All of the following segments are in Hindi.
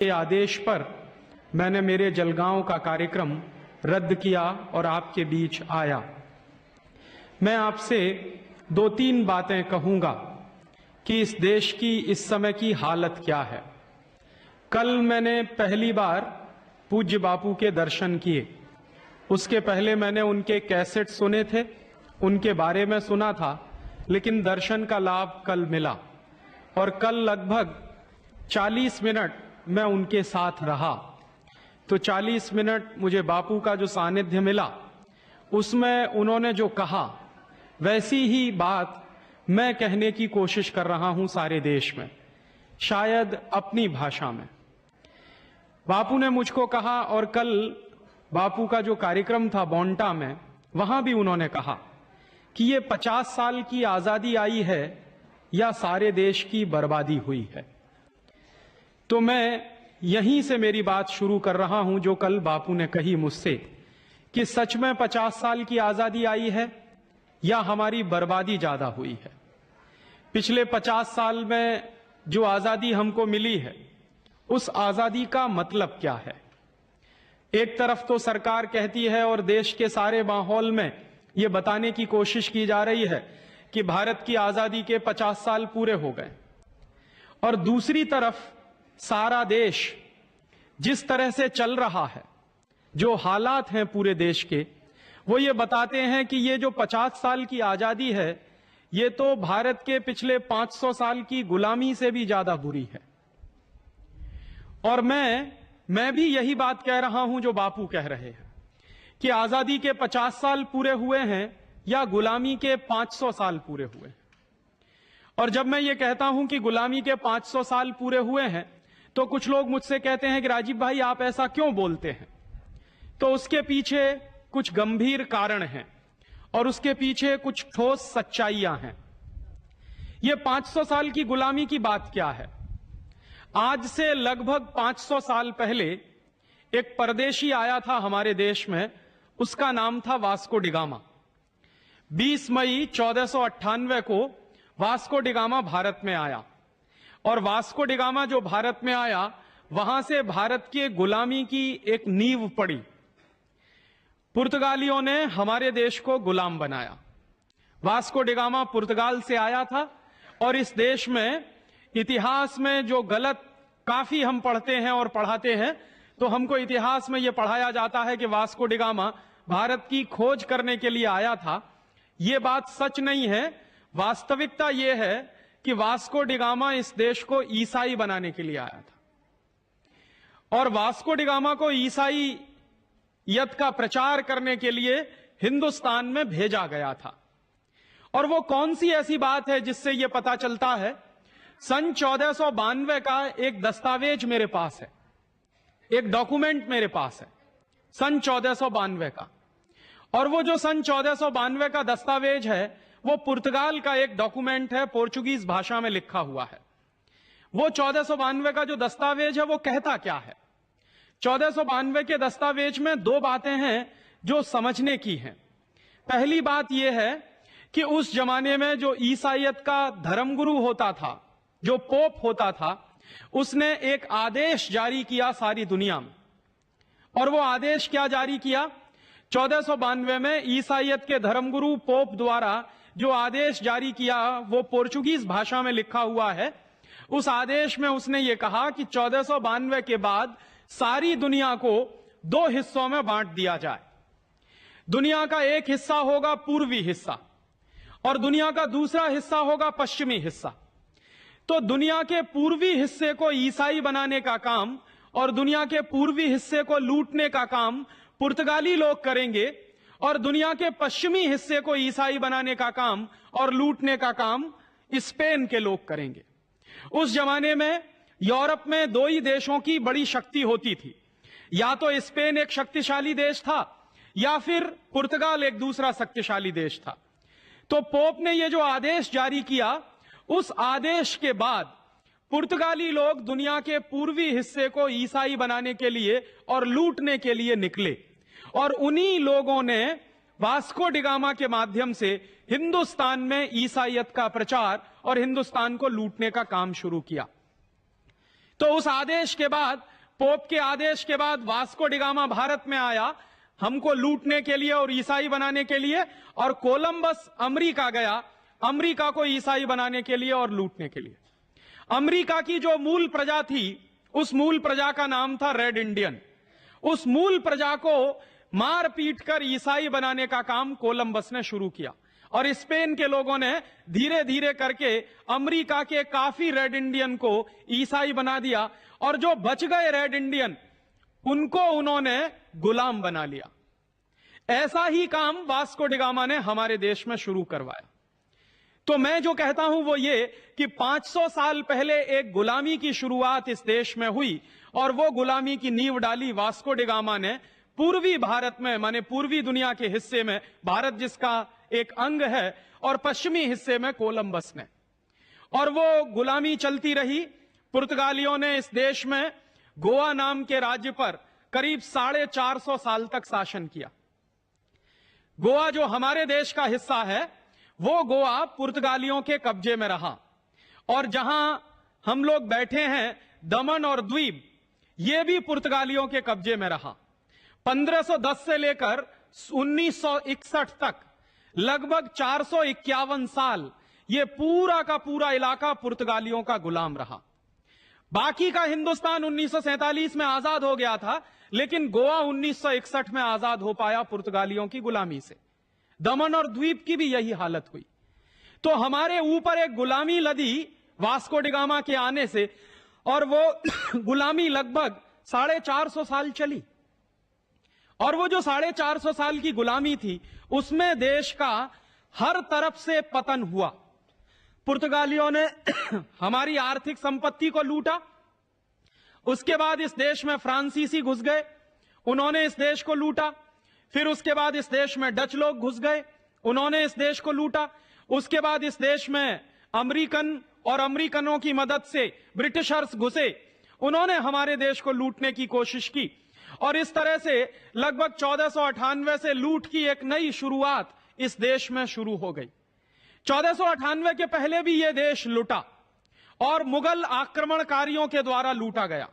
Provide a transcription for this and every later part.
के आदेश पर मैंने मेरे जलगांव का कार्यक्रम रद्द किया और आपके बीच आया। मैं आपसे दो तीन बातें कहूंगा कि इस देश की इस समय की हालत क्या है। कल मैंने पहली बार पूज्य बापू के दर्शन किए। उसके पहले मैंने उनके कैसेट सुने थे, उनके बारे में सुना था, लेकिन दर्शन का लाभ कल मिला और कल लगभग 40 मिनट मैं उनके साथ रहा। तो 40 मिनट मुझे बापू का जो सानिध्य मिला, उसमें उन्होंने जो कहा वैसी ही बात मैं कहने की कोशिश कर रहा हूं सारे देश में, शायद अपनी भाषा में। बापू ने मुझको कहा, और कल बापू का जो कार्यक्रम था बोंटा में, वहां भी उन्होंने कहा कि ये 50 साल की आजादी आई है या सारे देश की बर्बादी हुई है। तो मैं यहीं से मेरी बात शुरू कर रहा हूं जो कल बापू ने कही मुझसे कि सच में 50 साल की आजादी आई है या हमारी बर्बादी ज्यादा हुई है। पिछले 50 साल में जो आजादी हमको मिली है, उस आजादी का मतलब क्या है? एक तरफ तो सरकार कहती है और देश के सारे माहौल में यह बताने की कोशिश की जा रही है कि भारत की आजादी के 50 साल पूरे हो गए, और दूसरी तरफ सारा देश जिस तरह से चल रहा है, जो हालात हैं पूरे देश के, वो ये बताते हैं कि ये जो 50 साल की आजादी है, ये तो भारत के पिछले 500 साल की गुलामी से भी ज्यादा बुरी है। और मैं भी यही बात कह रहा हूं जो बापू कह रहे हैं कि आजादी के 50 साल पूरे हुए हैं या गुलामी के 500 साल पूरे हुए हैं। और जब मैं ये कहता हूं कि गुलामी के 500 साल पूरे हुए हैं, तो कुछ लोग मुझसे कहते हैं कि राजीव भाई आप ऐसा क्यों बोलते हैं? तो उसके पीछे कुछ गंभीर कारण हैं और उसके पीछे कुछ ठोस सच्चाइयां हैं। ये 500 साल की गुलामी की बात क्या है? आज से लगभग 500 साल पहले एक परदेशी आया था हमारे देश में, उसका नाम था वास्को डिगामा। 20 मई 1498 को वास्को डिगामा भारत में आया, और वास्को डिगामा जो भारत में आया, वहां से भारत के गुलामी की एक नींव पड़ी। पुर्तगालियों ने हमारे देश को गुलाम बनाया। वास्को डिगामा पुर्तगाल से आया था, और इस देश में इतिहास में जो गलत काफी हम पढ़ते हैं और पढ़ाते हैं, तो हमको इतिहास में यह पढ़ाया जाता है कि वास्को डिगामा भारत की खोज करने के लिए आया था। यह बात सच नहीं है। वास्तविकता यह है कि वास्को डिगामा इस देश को ईसाई बनाने के लिए आया था, और वास्को डिगामा को ईसाईयत का प्रचार करने के लिए हिंदुस्तान में भेजा गया था। और वो कौन सी ऐसी बात है जिससे यह पता चलता है? सन 1492 का एक दस्तावेज मेरे पास है, एक डॉक्यूमेंट मेरे पास है सन 1492 का। और वो जो सन 1492 का दस्तावेज है, वो पुर्तगाल का एक डॉक्यूमेंट है, पोर्चुगीज भाषा में लिखा हुआ है। वो 1492 का जो दस्तावेज है, वो कहता क्या है? 1492 के दस्तावेज में दो बातें हैं जो समझने की हैं। पहली बात यह है कि उस जमाने में जो ईसाईयत का धर्मगुरु होता था, जो पोप होता था, उसने एक आदेश जारी किया सारी दुनिया में। और वो आदेश क्या जारी किया? 1492 में ईसाईयत के धर्मगुरु पोप द्वारा जो आदेश जारी किया, वो पोर्चुगीज भाषा में लिखा हुआ है। उस आदेश में उसने ये कहा कि 1492 के बाद सारी दुनिया को दो हिस्सों में बांट दिया जाए। दुनिया का एक हिस्सा होगा पूर्वी हिस्सा, और दुनिया का दूसरा हिस्सा होगा पश्चिमी हिस्सा। तो दुनिया के पूर्वी हिस्से को ईसाई बनाने का काम और दुनिया के पूर्वी हिस्से को लूटने का काम पुर्तगाली लोग करेंगे, और दुनिया के पश्चिमी हिस्से को ईसाई बनाने का काम और लूटने का काम स्पेन के लोग करेंगे। उस जमाने में यूरोप में दो ही देशों की बड़ी शक्ति होती थी, या तो स्पेन एक शक्तिशाली देश था, या फिर पुर्तगाल एक दूसरा शक्तिशाली देश था। तो पोप ने यह जो आदेश जारी किया, उस आदेश के बाद पुर्तगाली लोग दुनिया के पूर्वी हिस्से को ईसाई बनाने के लिए और लूटने के लिए निकले, और उन्हीं लोगों ने वास्को डिगामा के माध्यम से हिंदुस्तान में ईसाईयत का प्रचार और हिंदुस्तान को लूटने का काम शुरू किया। तो उस आदेश के बाद पोप के आदेश के बाद वास्को डिगामा भारत में आया हमको लूटने के लिए और ईसाई बनाने के लिए, और कोलंबस अमेरिका गया अमेरिका को ईसाई बनाने के लिए और लूटने के लिए। अमेरिका की जो मूल प्रजा थी, उस मूल प्रजा का नाम था रेड इंडियन। उस मूल प्रजा को मार पीट कर ईसाई बनाने का काम कोलंबस ने शुरू किया, और स्पेन के लोगों ने धीरे धीरे करके अमेरिका के काफी रेड इंडियन को ईसाई बना दिया, और जो बच गए रेड इंडियन उनको उन्होंने गुलाम बना लिया। ऐसा ही काम वास्को डिगामा ने हमारे देश में शुरू करवाया। तो मैं जो कहता हूं वो ये कि 500 साल पहले एक गुलामी की शुरुआत इस देश में हुई, और वो गुलामी की नींव डाली वास्को डिगामा ने पूर्वी भारत में, माने पूर्वी दुनिया के हिस्से में, भारत जिसका एक अंग है, और पश्चिमी हिस्से में कोलंबस ने। और वो गुलामी चलती रही। पुर्तगालियों ने इस देश में गोवा नाम के राज्य पर करीब 450 साल तक शासन किया। गोवा जो हमारे देश का हिस्सा है, वो गोवा पुर्तगालियों के कब्जे में रहा, और जहां हम लोग बैठे हैं दमन और द्वीप, ये भी पुर्तगालियों के कब्जे में रहा। 1510 से लेकर 1961 तक लगभग 451 साल ये पूरा का पूरा इलाका पुर्तगालियों का गुलाम रहा। बाकी का हिंदुस्तान 1947 में आजाद हो गया था, लेकिन गोवा 1961 में आजाद हो पाया पुर्तगालियों की गुलामी से। दमन और द्वीप की भी यही हालत हुई। तो हमारे ऊपर एक गुलामी लदी वास्को डिगामा के आने से, और वो गुलामी लगभग 450 साल चली। और वो जो 450 साल की गुलामी थी, उसमें देश का हर तरफ से पतन हुआ। पुर्तगालियों ने हमारी आर्थिक संपत्ति को लूटा। उसके बाद इस देश में फ्रांसीसी घुस गए, उन्होंने इस देश को लूटा। फिर उसके बाद इस देश में डच लोग घुस गए, उन्होंने इस देश को लूटा। उसके बाद इस देश में अमेरिकन और अमेरिकनों की मदद से ब्रिटिशर्स घुसे, उन्होंने हमारे देश को लूटने की कोशिश की। और इस तरह से लगभग 1498 से लूट की एक नई शुरुआत इस देश में शुरू हो गई। 1498 के पहले भी यह देश लूटा, और मुगल आक्रमणकारियों के द्वारा लूटा गया।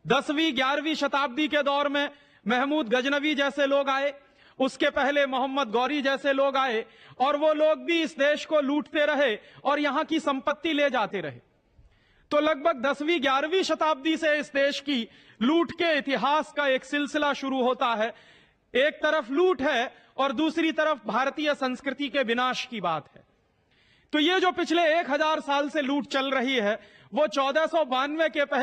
10वीं 11वीं शताब्दी के दौर में महमूद गजनवी जैसे लोग आए, उसके पहले मोहम्मद गौरी जैसे लोग आए, और वो लोग भी इस देश को लूटते रहे और यहां की संपत्ति ले जाते रहे। तो लगभग 10वीं 11वीं शताब्दी से इस देश की लूट के इतिहास का एक सिलसिला शुरू होता है। एक तरफ लूट है और दूसरी तरफ भारतीय संस्कृति के विनाश की बात है। तो ये जो पिछले 1000 साल से लूट चल रही है, वो 1492 के पहले